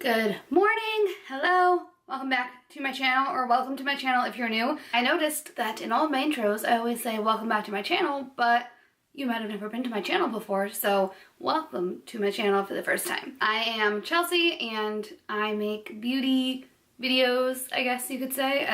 Good morning, hello, welcome back to my channel, or welcome to my channel if you're new. I noticed that in all of my intros I always say welcome back to my channel, but you might have never been to my channel before, so welcome to my channel for the first time. I am Chelsea and I make beauty videos, I guess you could say.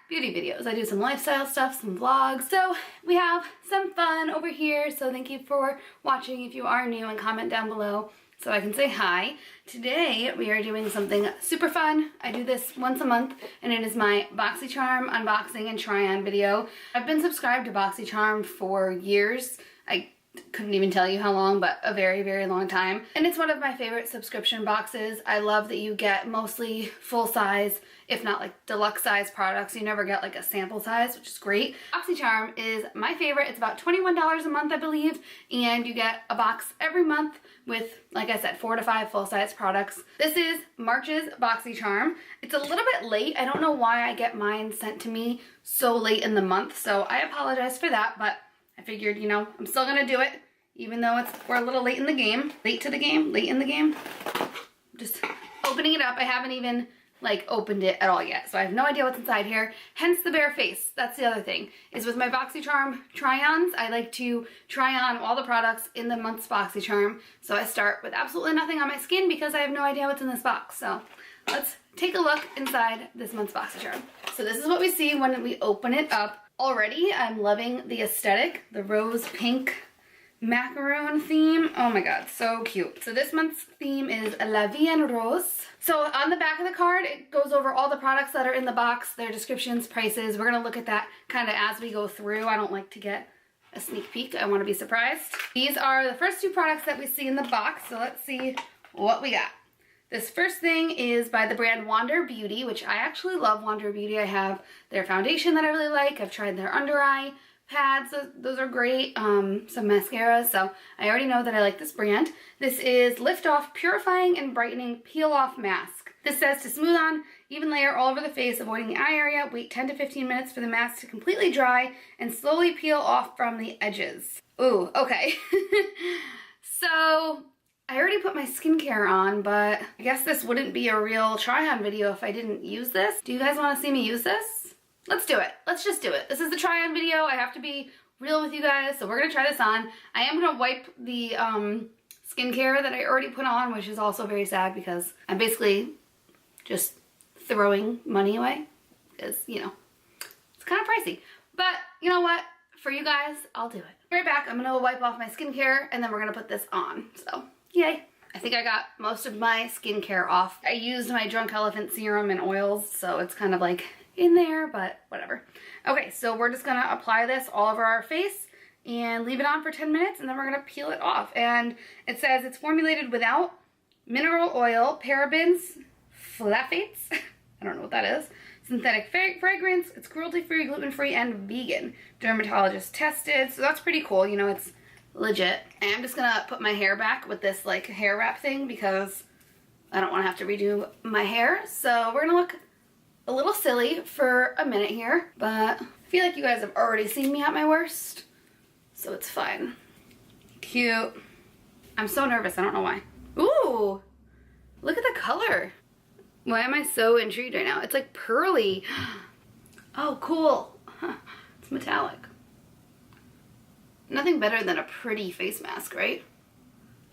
Beauty videos. I do some lifestyle stuff, some vlogs. So we have some fun over here, so thank you for watching if you are new, and comment down below so I can say hi. Today we are doing something super fun. I do this once a month and it is my BOXYCHARM unboxing and try-on video. I've been subscribed to BOXYCHARM for years. I couldn't even tell you how long, but a very, very long time. And it's one of my favorite subscription boxes. I love that you get mostly full size, if not like deluxe size products. You never get like a sample size, which is great. BOXYCHARM is my favorite. It's about $21 a month, I believe, and you get a box every month with, like I said, 4 to 5 full size products. This is March's BOXYCHARM. It's a little bit late. I don't know why I get mine sent to me so late in the month, so I apologize for that, but I figured, you know, I'm still gonna do it, even though we're a little late in the game. Late in the game. Just opening it up. I haven't even like opened it at all yet, so I have no idea what's inside here, hence the bare face. That's the other thing, is with my BOXYCHARM try-ons, I like to try on all the products in the month's BOXYCHARM. So I start with absolutely nothing on my skin because I have no idea what's in this box. So let's take a look inside this month's BOXYCHARM. So this is what we see when we open it up. Already, I'm loving the aesthetic, the rose pink macaroon theme. Oh my god, so cute. So this month's theme is La Vie en Rose. So on the back of the card, it goes over all the products that are in the box, their descriptions, prices. We're gonna look at that kind of as we go through. I don't like to get a sneak peek. I want to be surprised. These are the first 2 products that we see in the box, so let's see what we got. This first thing is by the brand Wander Beauty, which I actually love Wander Beauty. I have their foundation that I really like. I've tried their under eye pads. Those are great. Some mascaras. So I already know that I like this brand. This is Lift Off Purifying and Brightening Peel Off Mask. This says to smooth on, even layer all over the face, avoiding the eye area. Wait 10 to 15 minutes for the mask to completely dry and slowly peel off from the edges. Ooh, okay. So I already put my skincare on, but I guess this wouldn't be a real try-on video if I didn't use this. Do you guys want to see me use this? Let's do it. Let's just do it. This is the try-on video. I have to be real with you guys, so we're going to try this on. I am going to wipe the skincare that I already put on, which is also very sad because I'm basically just throwing money away because, you know, it's kind of pricey. But you know what? For you guys, I'll do it. Right back, I'm going to wipe off my skincare and then we're going to put this on. So yay. I think I got most of my skincare off. I used my Drunk Elephant serum and oils, so it's kind of like in there, but whatever. Okay, so we're just gonna apply this all over our face and leave it on for 10 minutes, and then we're gonna peel it off. And it says it's formulated without mineral oil, parabens, phthalates, I don't know what that is, synthetic fragrance, it's cruelty-free, gluten-free, and vegan. Dermatologist tested, so that's pretty cool. You know, it's legit. And I'm just gonna put my hair back with this like hair wrap thing because I don't want to have to redo my hair. So we're gonna look a little silly for a minute here, but I feel like you guys have already seen me at my worst, so it's fine. Cute. I'm so nervous, I don't know why. Ooh, look at the color. Why am I so intrigued right now? It's like pearly. Oh, cool. Huh. It's metallic. Nothing better than a pretty face mask, right?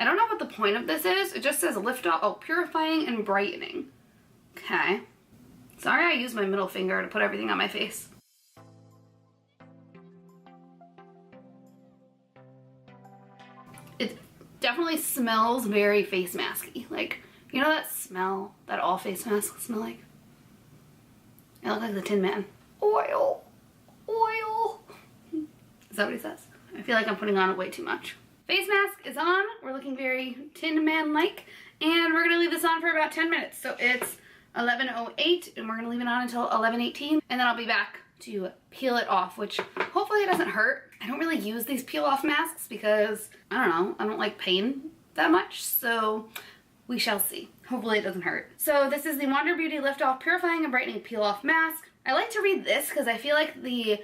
I don't know what the point of this is. It just says lift off, oh, purifying and brightening. Okay. Sorry I used my middle finger to put everything on my face. It definitely smells very face masky. Like, you know that smell that all face masks smell like? I look like the Tin Man. Oil. Oil. Is that what he says? I feel like I'm putting on way too much. Face mask is on. We're looking very Tin Man-like. And we're gonna leave this on for about 10 minutes. So it's 11:08 and we're gonna leave it on until 11:18. And then I'll be back to peel it off, which hopefully it doesn't hurt. I don't really use these peel off masks because, I don't know, I don't like pain that much. So we shall see. Hopefully it doesn't hurt. So this is the Wander Beauty Lift Off Purifying and Brightening Peel Off Mask. I like to read this because I feel like the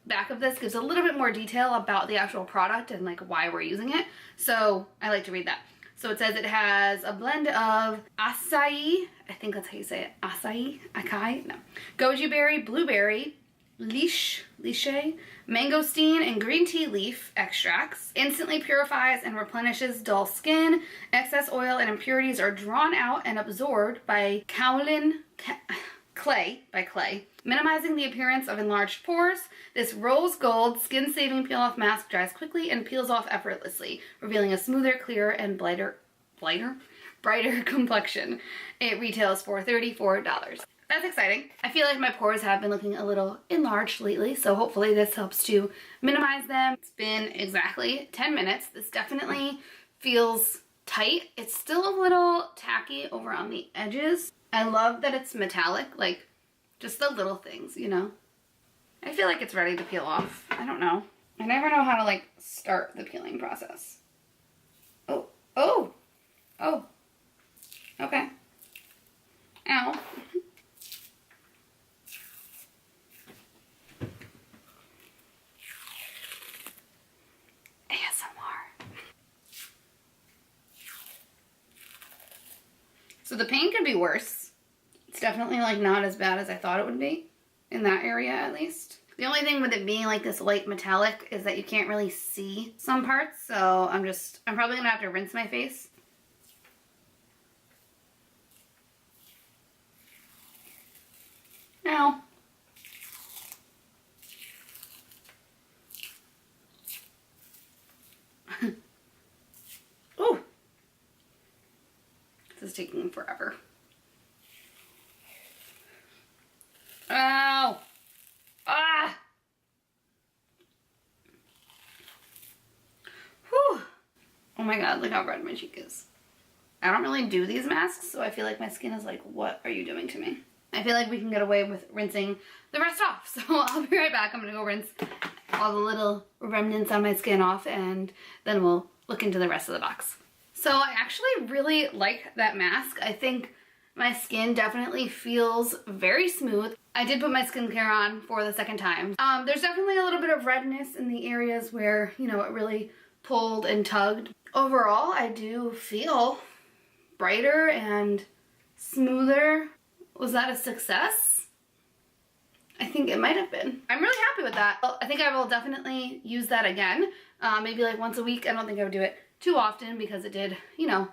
back of this gives a little bit more detail about the actual product and like why we're using it. So I like to read that. So it says it has a blend of acai, I think that's how you say it, acai, no, goji berry, blueberry, lychee, mangosteen, and green tea leaf extracts. Instantly purifies and replenishes dull skin. Excess oil and impurities are drawn out and absorbed by clay, minimizing the appearance of enlarged pores. This rose gold skin-saving peel-off mask dries quickly and peels off effortlessly, revealing a smoother, clearer, and brighter complexion. It retails for $34. That's exciting. I feel like my pores have been looking a little enlarged lately, so hopefully this helps to minimize them. It's been exactly 10 minutes. This definitely feels tight. It's still a little tacky over on the edges. I love that it's metallic, like just the little things, you know? I feel like it's ready to peel off. I don't know. I never know how to like start the peeling process. Oh, oh, oh, okay. Ow. So the pain could be worse. It's definitely like not as bad as I thought it would be, in that area at least. The only thing with it being like this light metallic is that you can't really see some parts, so I'm probably gonna have to rinse my face. Ow. Ooh. This is taking forever. Ow! Ah! Whew! Oh my god, look how red my cheek is. I don't really do these masks, so I feel like my skin is like, what are you doing to me? I feel like we can get away with rinsing the rest off, so I'll be right back. I'm gonna go rinse all the little remnants on my skin off, and then we'll look into the rest of the box. So I actually really like that mask. I think my skin definitely feels very smooth. I did put my skincare on for the second time. There's definitely a little bit of redness in the areas where, you know, it really pulled and tugged. Overall, I do feel brighter and smoother. Was that a success? I think it might have been. I'm really happy with that. I think I will definitely use that again. Maybe like once a week. I don't think I would do it too often because it did, you know,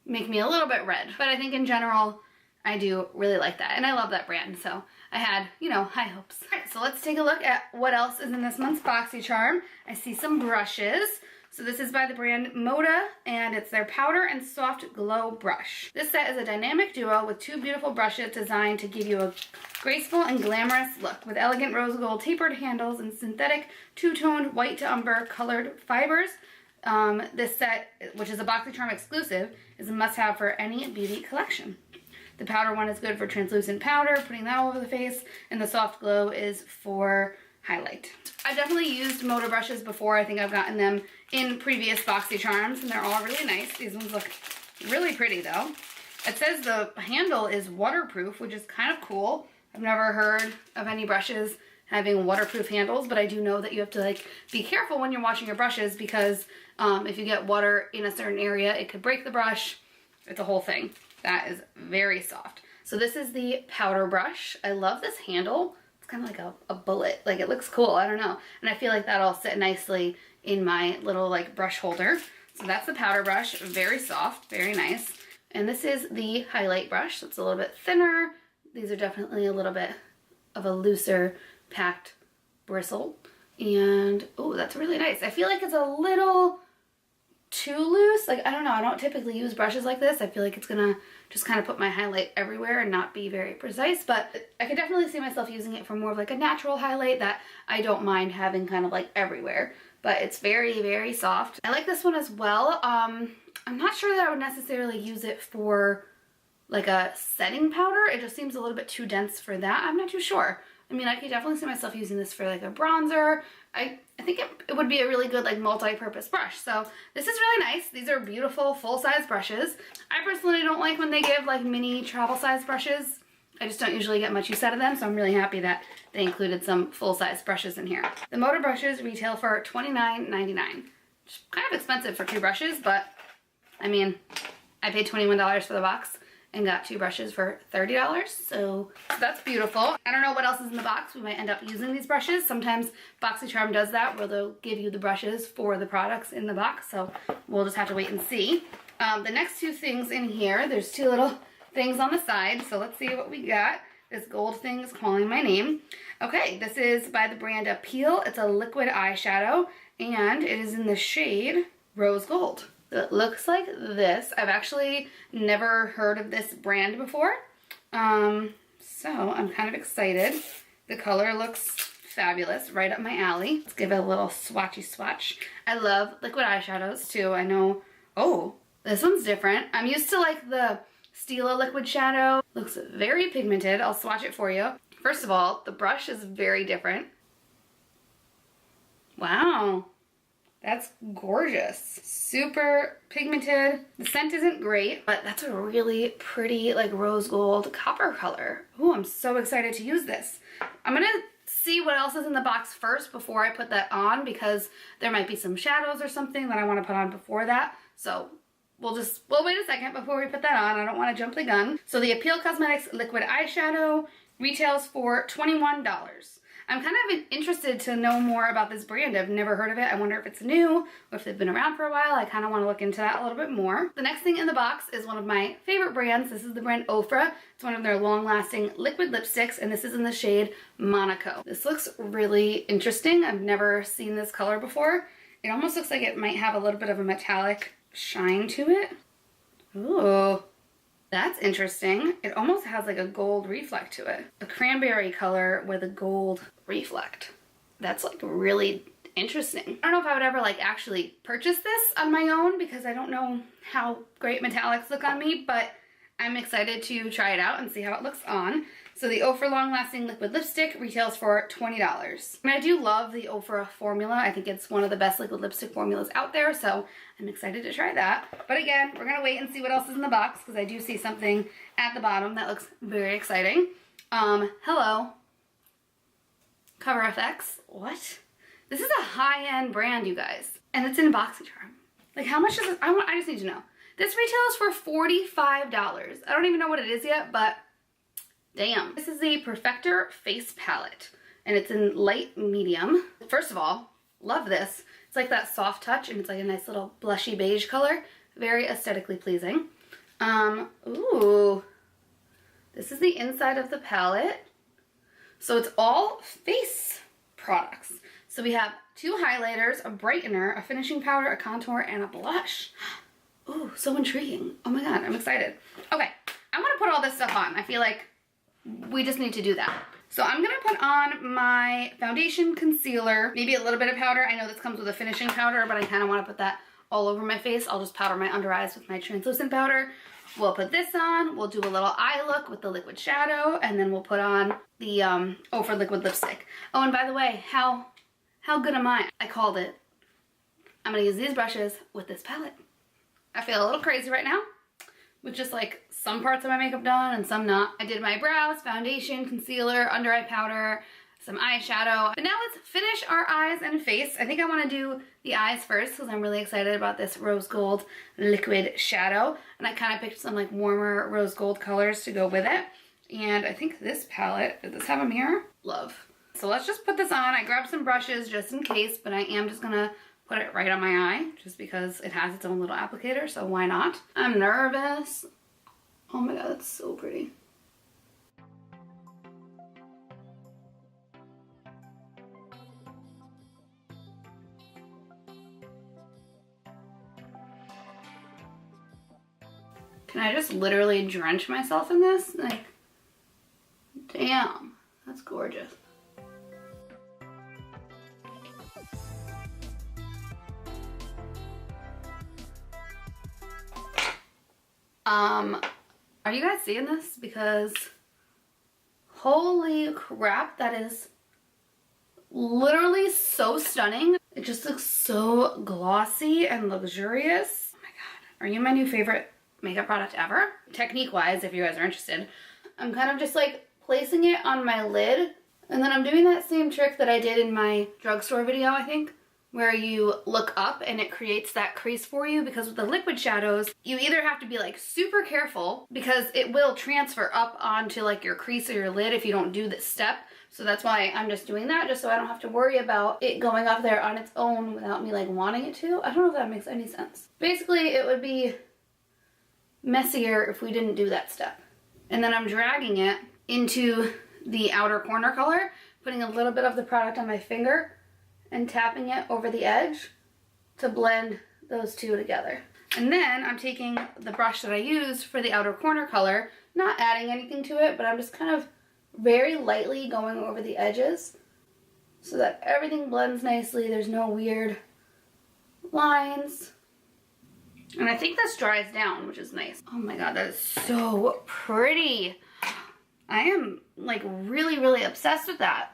make me a little bit red. But I think in general, I do really like that. And I love that brand, so I had, you know, high hopes. All right, so let's take a look at what else is in this month's BOXYCHARM. I see some brushes. So this is by the brand Moda, and it's their Powder and Soft Glow Brush. This set is a dynamic duo with two beautiful brushes designed to give you a graceful and glamorous look with elegant rose gold tapered handles and synthetic two-toned white to umber colored fibers. This set, which is a BOXYCHARM exclusive, is a must-have for any beauty collection. The powder one is good for translucent powder, putting that all over the face, and the soft glow is for highlight. I've definitely used Moda brushes before. I think I've gotten them in previous BOXYCHARMs, and they're all really nice. These ones look really pretty though. It says the handle is waterproof, which is kind of cool. I've never heard of any brushes having waterproof handles, but I do know that you have to like be careful when you're washing your brushes because if you get water in a certain area, it could break the brush. It's a whole thing. That is very soft. So this is the powder brush. I love this handle. It's kind of like a bullet. Like it looks cool. I don't know. And I feel like that'll sit nicely in my little like brush holder. So that's the powder brush. Very soft. Very nice. And this is the highlight brush. So it's a little bit thinner. These are definitely a little bit of a looser packed bristle. And oh, that's really nice. I feel like it's a little too loose. Like, I don't know. I don't typically use brushes like this. I feel like it's gonna just kind of put my highlight everywhere and not be very precise, but I could definitely see myself using it for more of like a natural highlight that I don't mind having kind of like everywhere, but it's very, very soft. I like this one as well. I'm not sure that I would necessarily use it for like a setting powder. It just seems a little bit too dense for that. I'm not too sure. I mean, I could definitely see myself using this for like a bronzer. I think it would be a really good like multi-purpose brush. So this is really nice. These are beautiful full-size brushes. I personally don't like when they give like mini travel-size brushes. I just don't usually get much use out of them, so I'm really happy that they included some full-size brushes in here. The Moda brushes retail for $29.99. Kind of expensive for two brushes, but I mean, I paid $21 for the box and got 2 brushes for $30, so that's beautiful. I don't know what else is in the box. We might end up using these brushes. Sometimes BOXYCHARM does that, where they'll give you the brushes for the products in the box, so we'll just have to wait and see. The next 2 things in here, there's 2 little things on the side, so let's see what we got. This gold thing is calling my name. Okay, this is by the brand Appeal. It's a liquid eyeshadow, and it is in the shade Rose Gold. It looks like this. I've actually never heard of this brand before, so I'm kind of excited. The color looks fabulous, right up my alley. Let's give it a little swatchy swatch. I love liquid eyeshadows too. I know, oh, this one's different. I'm used to like the Stila liquid shadow. Looks very pigmented. I'll swatch it for you. First of all, the brush is very different. Wow. That's gorgeous. Super pigmented. The scent isn't great, but that's a really pretty like rose gold copper color. Ooh, I'm so excited to use this. I'm gonna see what else is in the box first before I put that on, because there might be some shadows or something that I want to put on before that. So we'll wait a second before we put that on. I don't want to jump the gun. So the Appeal Cosmetics liquid eyeshadow retails for $21. I'm kind of interested to know more about this brand. I've never heard of it. I wonder if it's new or if they've been around for a while. I kind of want to look into that a little bit more. The next thing in the box is one of my favorite brands. This is the brand Ofra. It's one of their long-lasting liquid lipsticks, and this is in the shade Monaco. This looks really interesting. I've never seen this color before. It almost looks like it might have a little bit of a metallic shine to it. Ooh. That's interesting. It almost has like a gold reflect to it. A cranberry color with a gold reflect. That's like really interesting. I don't know if I would ever like actually purchase this on my own, because I don't know how great metallics look on me, but I'm excited to try it out and see how it looks on. So the Ofra Long Lasting Liquid Lipstick retails for $20. And I do love the Ofra formula. I think it's one of the best liquid lipstick formulas out there, so I'm excited to try that. But again, we're gonna wait and see what else is in the box, because I do see something at the bottom that looks very exciting. Hello. Cover FX. What? This is a high-end brand, you guys. And it's in BOXYCHARM. Like, how much is it? I just need to know. This retails for $45. I don't even know what it is yet, but damn. This is the Perfector Face Palette, and it's in light medium. First of all, love this. It's like that soft touch, and it's like a nice little blushy beige color. Very aesthetically pleasing. Ooh. This is the inside of the palette. So it's all face products. So we have 2 highlighters, a brightener, a finishing powder, a contour, and a blush. Ooh, so intriguing. Oh my god, I'm excited. Okay, I want to put all this stuff on. I feel like we just need to do that. So I'm gonna put on my foundation, concealer, maybe a little bit of powder. I know this comes with a finishing powder, but I kind of want to put that all over my face. I'll just powder my under eyes with my translucent powder. We'll put this on. We'll do a little eye look with the liquid shadow, and then we'll put on the Ofra liquid lipstick. Oh, and by the way, how good am I? I called it. I'm gonna use these brushes with this palette. I feel a little crazy right now, with just like some parts of my makeup done and some not. I did my brows, foundation, concealer, under eye powder, some eyeshadow. But now let's finish our eyes and face. I think I want to do the eyes first, because I'm really excited about this rose gold liquid shadow. And I kind of picked some like warmer rose gold colors to go with it. And I think this palette, does this have a mirror? Love. So let's just put this on. I grabbed some brushes just in case, but I am just gonna put it right on my eye just because it has its own little applicator, so why not? I'm nervous. Oh my god, that's so pretty. Can I just literally drench myself in this? Like, damn, that's gorgeous. Are you guys seeing this? Because holy crap, that is literally so stunning. It just looks so glossy and luxurious. Oh my god. Are you my new favorite makeup product ever? Technique-wise, if you guys are interested, I'm kind of just like placing it on my lid, and then I'm doing that same trick that I did in my drugstore video, I think. where you look up and it creates that crease for you, because with the liquid shadows, you either have to be like super careful because it will transfer up onto like your crease or your lid if you don't do this step. So that's why I'm just doing that, just so I don't have to worry about it going up there on its own without me like wanting it to. I don't know if that makes any sense. Basically, it would be messier if we didn't do that step. And then I'm dragging it into the outer corner color, putting a little bit of the product on my finger and tapping it over the edge to blend those two together. And then I'm taking the brush that I used for the outer corner color, not adding anything to it, but I'm just kind of very lightly going over the edges so that everything blends nicely. There's no weird lines. And I think this dries down, which is nice. Oh my god, that is so pretty. I am like really, really obsessed with that.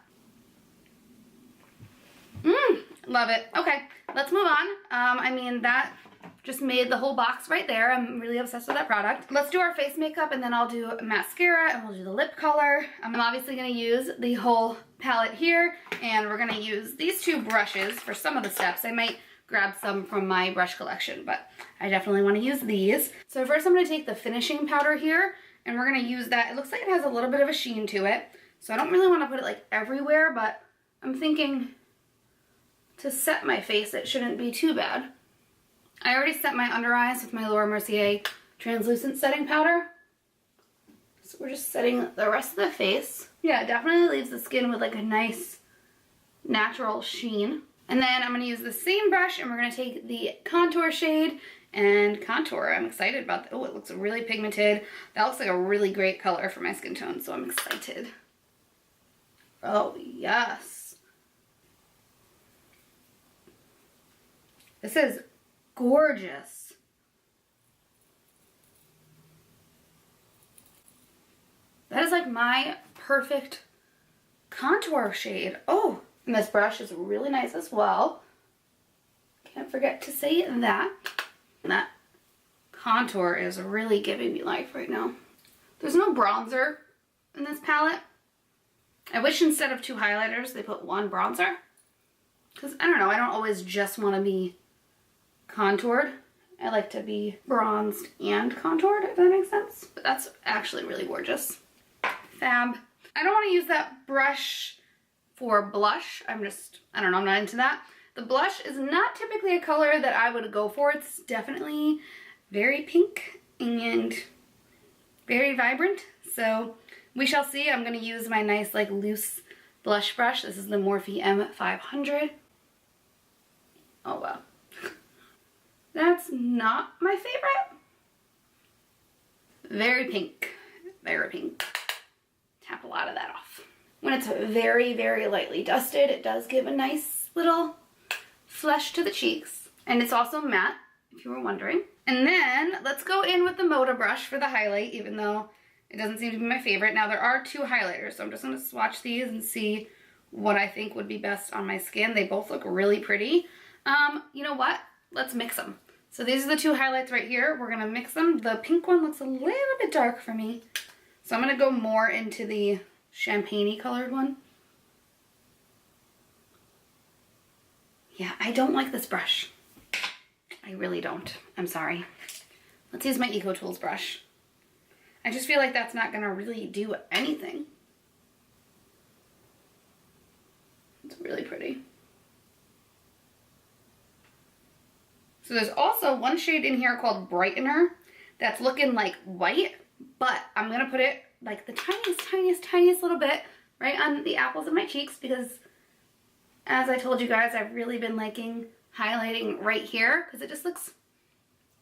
Love it. Okay, let's move on. I mean, that just made the whole box right there. I'm really obsessed with that product. Let's do our face makeup, and then I'll do mascara and we'll do the lip color. I'm obviously gonna use the whole palette here, and we're gonna use these two brushes for some of the steps. I might grab some from my brush collection, but I definitely wanna use these. So first I'm gonna take the finishing powder here, and we're gonna use that. It looks like it has a little bit of a sheen to it, so I don't really wanna put it like everywhere, but I'm thinking to set my face, it shouldn't be too bad. I already set my under eyes with my Laura Mercier translucent setting powder. So we're just setting the rest of the face. Yeah, it definitely leaves the skin with like a nice natural sheen. And then I'm gonna use the same brush and we're gonna take the contour shade and contour. I'm excited about that. Oh, it looks really pigmented. That looks like a really great color for my skin tone, so I'm excited. Oh, yes. This is gorgeous. That is like my perfect contour shade. Oh, and this brush is really nice as well. Can't forget to say that. And that contour is really giving me life right now. There's no bronzer in this palette. I wish instead of two highlighters, they put one bronzer. Because, I don't know, I don't always just want to be contoured. I like to be bronzed and contoured, if that makes sense. But that's actually really gorgeous. Fab. I don't want to use that brush for blush. I don't know, I'm not into that. The blush is not typically a color that I would go for. It's definitely very pink and very vibrant. So we shall see. I'm going to use my nice like loose blush brush. This is the Morphe M500. Oh wow. That's not my favorite. Very pink. Very pink. Tap a lot of that off. When it's very, very lightly dusted, it does give a nice little flush to the cheeks. And it's also matte, if you were wondering. And then let's go in with the Moda brush for the highlight, even though it doesn't seem to be my favorite. Now there are two highlighters, so I'm just gonna swatch these and see what I think would be best on my skin. They both look really pretty. You know what? Let's mix them. So these are the two highlights right here. We're gonna mix them. The pink one looks a little bit dark for me. So I'm gonna go more into the champagne-y colored one. Yeah, I don't like this brush. I really don't. I'm sorry. Let's use my Eco Tools brush. I just feel like that's not gonna really do anything. It's really pretty. So there's also one shade in here called Brightener that's looking like white, but I'm gonna put it like the tiniest little bit right on the apples of my cheeks, because as I told you guys, I've really been liking highlighting right here because it just looks,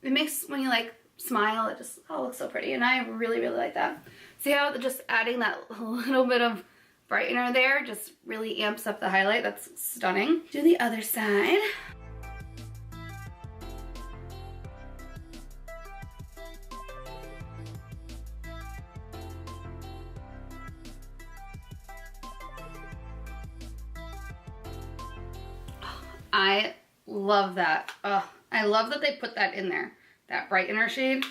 it makes, when you like smile, it just, oh, looks so pretty, and I really, really like that. See how just adding that little bit of brightener there just really amps up the highlight? That's stunning. Do the other side. I love that. Oh, I love that they put that in there. That brightener shade.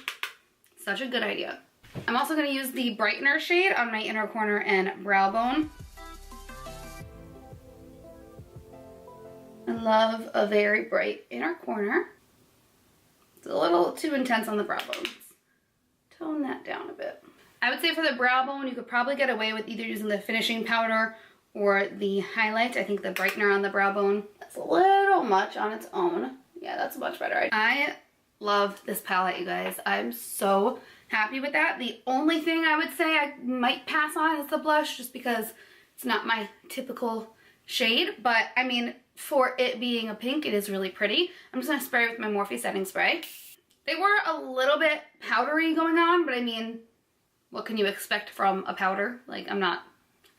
Such a good idea. I'm also going to use the brightener shade on my inner corner and brow bone. I love a very bright inner corner. It's a little too intense on the brow bone. Tone that down a bit. I would say for the brow bone, you could probably get away with either using the finishing powder or the highlight. I think the brightener on the brow bone, that's a little much on its own. Yeah, that's much better. I love this palette, you guys. I'm so happy with that. The only thing I would say I might pass on is the blush, just because it's not my typical shade. But I mean, for it being a pink, it is really pretty. I'm just gonna spray with my Morphe setting spray. They were a little bit powdery going on, but I mean, what can you expect from a powder? Like, I'm not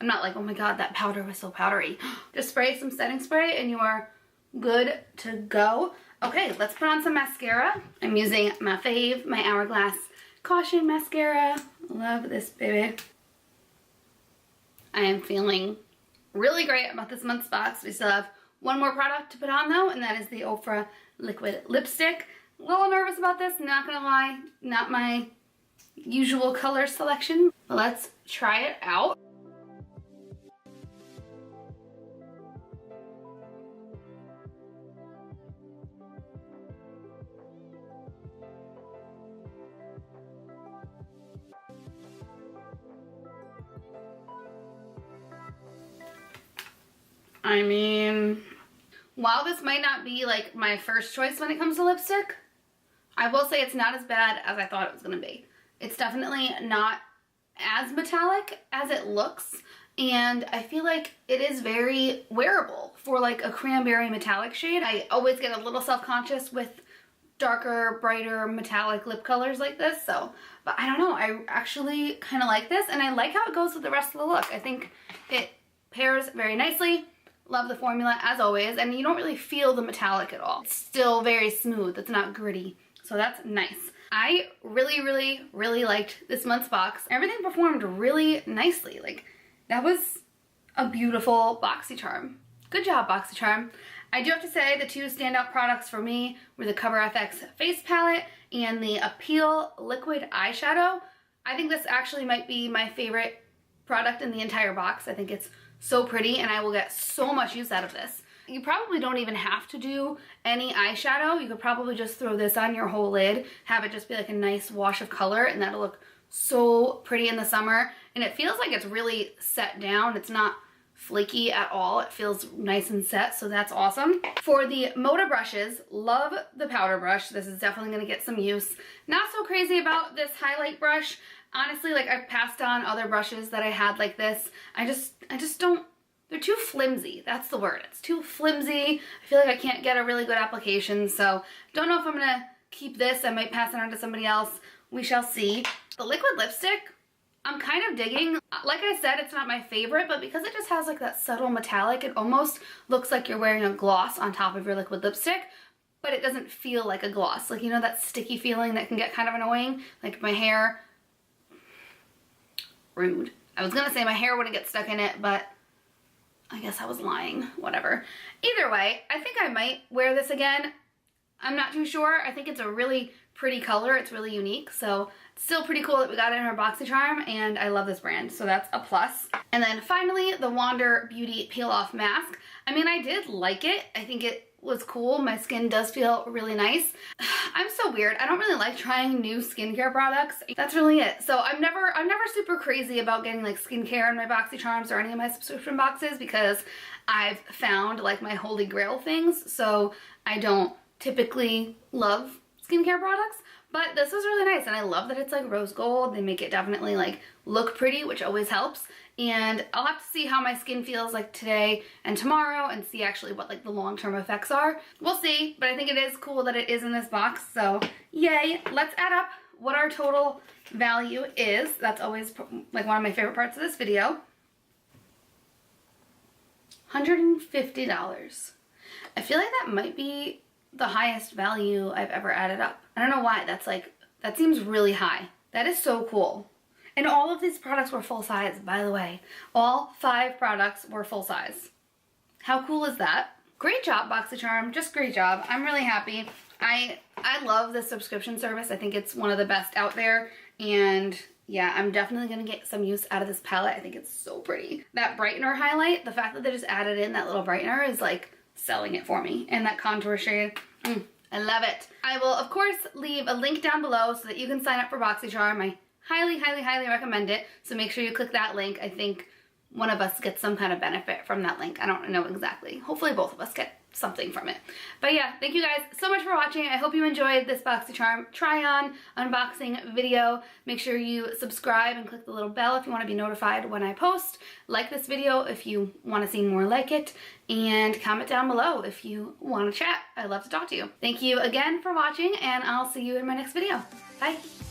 like, oh my god, that powder was so powdery. Just spray some setting spray and you are good to go. Okay, let's put on some mascara. I'm using my fave, my Hourglass Caution Mascara. Love this baby. I am feeling really great about this month's box. We still have one more product to put on though, and that is the Ofra Liquid Lipstick. A little nervous about this, not gonna lie. Not my usual color selection, but let's try it out. I mean, while this might not be like my first choice when it comes to lipstick, I will say it's not as bad as I thought it was gonna be. It's definitely not as metallic as it looks, and I feel like it is very wearable for like a cranberry metallic shade. I always get a little self-conscious with darker, brighter, metallic lip colors like this, so, but I don't know, I actually kind of like this, and I like how it goes with the rest of the look. I think it pairs very nicely. Love the formula as always, and you don't really feel the metallic at all. It's still very smooth, it's not gritty, so that's nice. I really liked this month's box. Everything performed really nicely. Like, that was a beautiful BOXYCHARM. Good job, BOXYCHARM. I do have to say the two standout products for me were the Cover FX Face Palette and the Appeal Liquid Eyeshadow. I think this actually might be my favorite product in the entire box. I think it's so pretty and I will get so much use out of this. You probably don't even have to do any eyeshadow. You could probably just throw this on your whole lid, have it just be like a nice wash of color, and that'll look so pretty in the summer. And it feels like it's really set down. It's not flaky at all. It feels nice and set, so that's awesome. For the Moda brushes, love the powder brush. This is definitely gonna get some use. Not so crazy about this highlight brush. Honestly, like, I've passed on other brushes that I had like this. I just don't, they're too flimsy. That's the word. It's too flimsy. I feel like I can't get a really good application, so don't know if I'm gonna keep this. I might pass it on to somebody else. We shall see. The liquid lipstick, I'm kind of digging. Like I said, it's not my favorite, but because it just has like that subtle metallic, it almost looks like you're wearing a gloss on top of your liquid lipstick, but it doesn't feel like a gloss. Like, you know, that sticky feeling that can get kind of annoying? Like my hair, rude. I was gonna say my hair wouldn't get stuck in it, but I guess I was lying. Whatever. Either way, I think I might wear this again. I'm not too sure. I think it's a really pretty color. It's really unique, so it's still pretty cool that we got it in our BOXYCHARM, and I love this brand, so that's a plus. And then finally, the Wander Beauty Peel Off Mask. I mean, I did like it. I think it was cool. My skin does feel really nice. I'm so weird. I don't really like trying new skincare products. That's really it. So I'm never super crazy about getting like skincare in my BOXYCHARMs or any of my subscription boxes, because I've found like my holy grail things. So I don't typically love skincare products, but this was really nice, and I love that it's like rose gold. They make it definitely like look pretty, which always helps. And I'll have to see how my skin feels like today and tomorrow and see actually what like the long-term effects are. We'll see, but I think it is cool that it is in this box, so yay. Let's add up what our total value is. That's always like one of my favorite parts of this video. $150. I feel like that might be the highest value I've ever added up. I don't know why. That's like, that seems really high. That is so cool. And all of these products were full size, by the way. All 5 products were full size. How cool is that? Great job, BOXYCHARM. Just great job. I'm really happy. I love this subscription service. I think it's one of the best out there. And yeah, I'm definitely gonna get some use out of this palette. I think it's so pretty. That brightener highlight, the fact that they just added in that little brightener is like selling it for me. And that contour shade, I love it. I will, of course, leave a link down below so that you can sign up for BOXYCHARM. I highly, highly, highly recommend it. So make sure you click that link. I think one of us gets some kind of benefit from that link. I don't know exactly. Hopefully both of us get something from it. But yeah, thank you guys so much for watching. I hope you enjoyed this BOXYCHARM try-on unboxing video. Make sure you subscribe and click the little bell if you want to be notified when I post. Like this video if you want to see more like it, and comment down below if you want to chat. I love to talk to you. Thank you again for watching, and I'll see you in my next video. Bye!